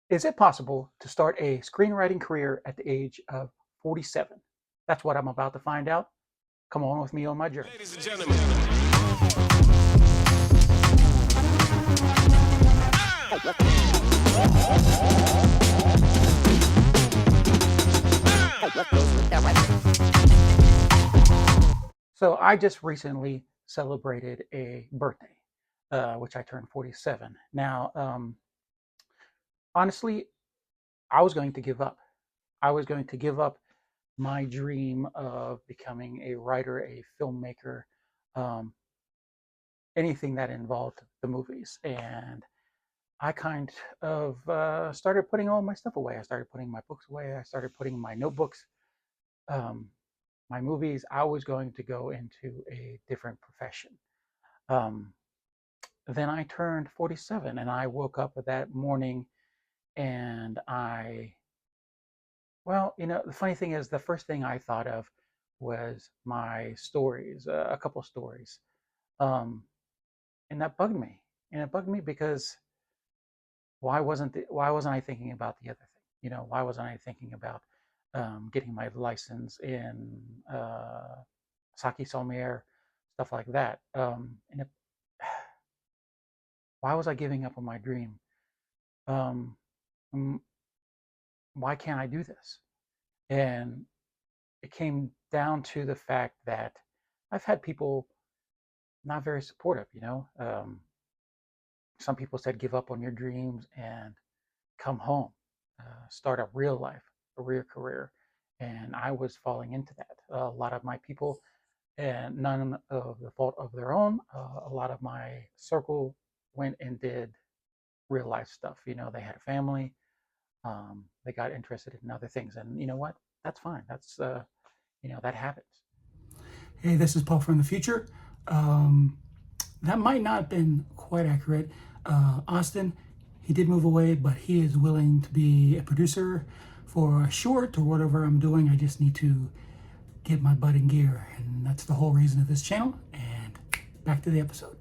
Is it possible to start a screenwriting career at the age of 47? That's what I'm about to find out. Come on with me on my journey. Ladies and gentlemen. So I just recently celebrated a birthday, which I turned 47. Now, honestly, I was going to give up. I was going to give up my dream of becoming a writer, a filmmaker, um, anything that involved the movies. And I kind of started putting all my stuff away. I started putting my books away. I started putting my notebooks, um, my movies. I was going to go into a different profession. Um, then I turned 47 and I woke up that morning and the funny thing is, the first thing I thought of was my stories, a couple stories. Um, and that bugged me. And it bugged me because why wasn't I thinking about the other thing? Why wasn't I thinking about getting my license in sake sommelier, stuff like that? Why was I giving up on my dream? Um, mm, why can't I do this? And it came down to the fact that I've had people not very supportive. Some people said give up on your dreams and come home, start a real life, a real career. And I was falling into that. A lot of my people, and none of the fault of their own, a lot of my circle went and did real life stuff. They had a family, they got interested in other things. And you know what? That's fine. That happens. Hey, this is Paul from the future. Um, that might not have been quite accurate. Austin, he did move away, but he is willing to be a producer for a short or whatever I'm doing. I just need to get my butt in gear, and that's the whole reason of this channel. And back to the episode.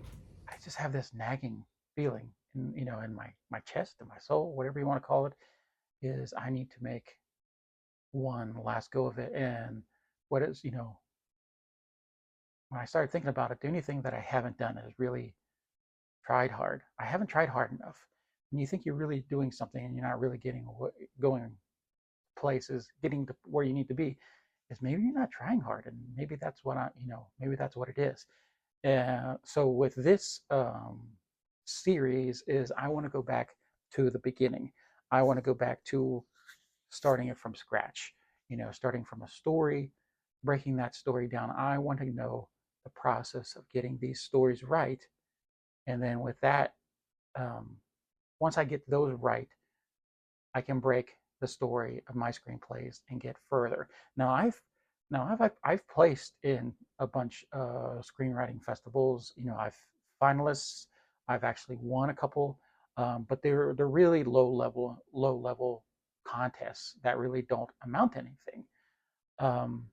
I just have this nagging feeling, in my chest, in my soul, whatever you want to call it, is I need to make one last go of it. And what is, when I started thinking about it, the only thing that I haven't done is really tried hard. I haven't tried hard enough. When you think you're really doing something and you're not really going places, getting to where you need to be, is maybe you're not trying hard, and maybe that's maybe that's what it is. So with this series, is I want to go back to the beginning. I want to go back to starting it from scratch. Starting from a story, breaking that story down. I want to know the process of getting these stories right, and then with that, um, once I get those right, I can break the story of my screenplays and get further. Now I've placed in a bunch of screenwriting festivals. I've finalists. I've actually won a couple, but they're really low level contests that really don't amount to anything. Um,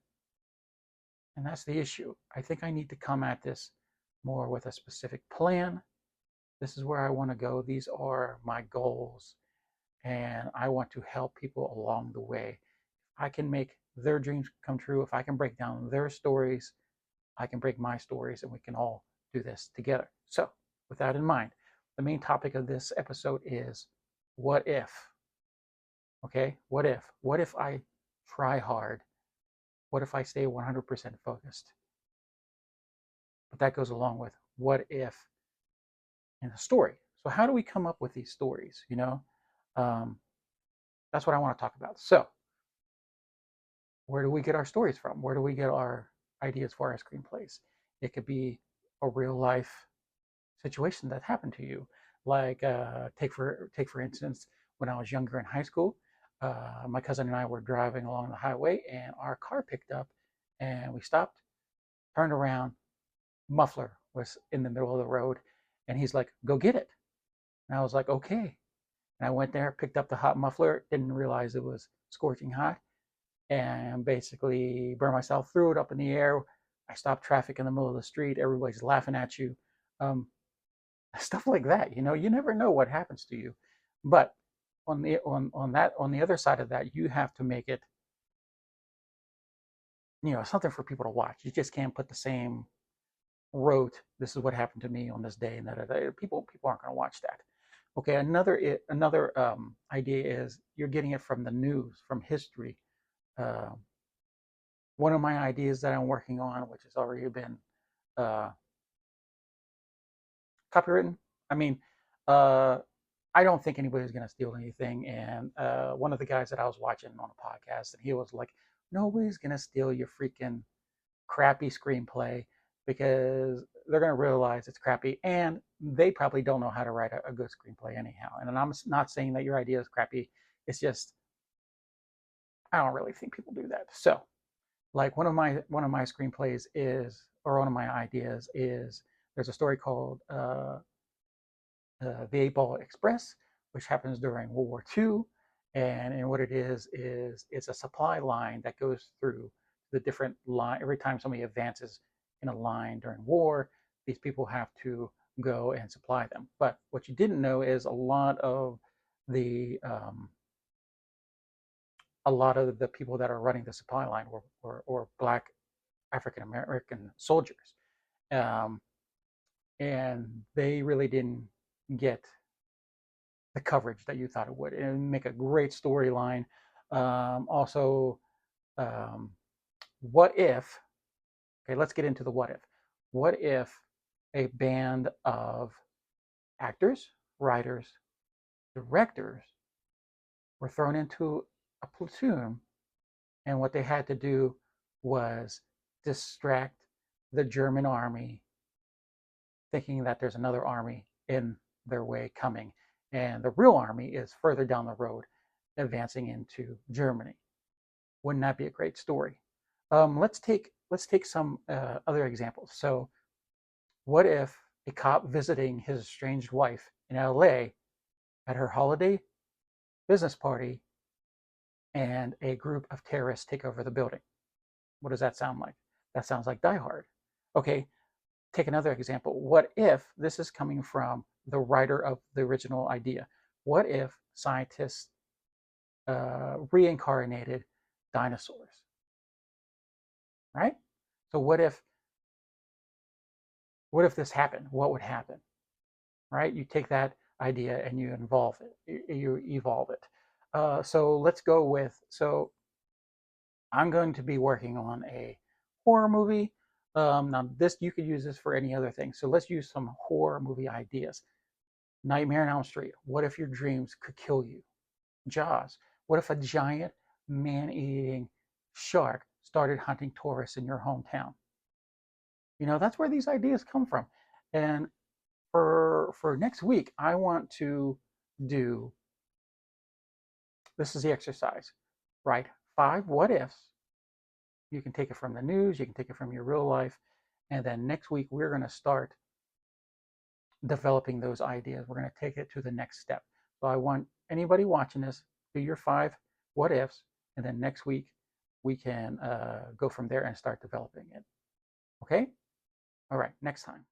and that's the issue. I think I need to come at this more with a specific plan. This is where I want to go. These are my goals, and I want to help people along the way. I can make their dreams come true. If I can break down their stories, I can break my stories, and we can all do this together. So, with that in mind, the main topic of this episode is what if? Okay, what if? What if I try hard? What if I stay 100% focused? But that goes along with what if in a story. So, how do we come up with these stories? Um, that's what I want to talk about. So, where do we get our stories from? Where do we get our ideas for our screenplays? It could be a real life situation that happened to you. Like take for instance, when I was younger in high school, my cousin and I were driving along the highway, and our car picked up, and we stopped, turned around, muffler was in the middle of the road, and he's like, "Go get it." And I was like, "Okay." And I went there, picked up the hot muffler, didn't realize it was scorching hot, and basically burned myself, threw it up in the air. I stopped traffic in the middle of the street. Everybody's laughing at you. Um, Stuff like that. You never know what happens to you. But on the other side of that, you have to make it, something for people to watch. You just can't put the same wrote, this is what happened to me on this day, and that people aren't going to watch that. Okay, another idea is you're getting it from the news, from history. Uh, One of my ideas that I'm working on, which has already been uh, copywritten. I mean, uh, I don't think anybody's going to steal anything. And one of the guys that I was watching on a podcast, and he was like, nobody's going to steal your freaking crappy screenplay because they're going to realize it's crappy, and they probably don't know how to write a good screenplay anyhow. And I'm not saying that your idea is crappy. It's just I don't really think people do that. So, like one of my screenplays is, or one of my ideas is, there's a story called the Eight Ball Express, which happens during World War II. And what it is it's a supply line that goes through the different line. Every time somebody advances in a line during war, these people have to go and supply them. But what you didn't know is the a lot of the people that are running the supply line were Black African American soldiers, um, and they really didn't get the coverage that you thought it would, and make a great storyline. Also, um, what if? Okay, let's get into the what if. What if a band of actors, writers, directors were thrown into a platoon, and what they had to do was distract the German army, thinking that there's another army in their way coming, and the real army is further down the road, advancing into Germany. Wouldn't that be a great story? Let's take some other examples. So, what if a cop visiting his estranged wife in L.A. at her holiday business party, and a group of terrorists take over the building? What does that sound like? That sounds like Die Hard. Okay, take another example. What if, this is coming from the writer of the original idea, what if scientists reincarnated dinosaurs, right? So what if this happened? What would happen, right? You take that idea and you evolve it. So let's go with, so I'm going to be working on a horror movie. Now, this, you could use this for any other thing. So let's use some horror movie ideas. Nightmare on Elm Street. What if your dreams could kill you? Jaws. What if a giant man-eating shark started hunting tourists in your hometown? That's where these ideas come from. And for next week, I want to do, this is the exercise, write 5 what ifs. You can take it from the news, you can take it from your real life, and then next week we're going to start developing those ideas. We're going to take it to the next step. So I want anybody watching this, do your 5 what ifs, and then next week we can go from there and start developing it. Okay? All right, next time.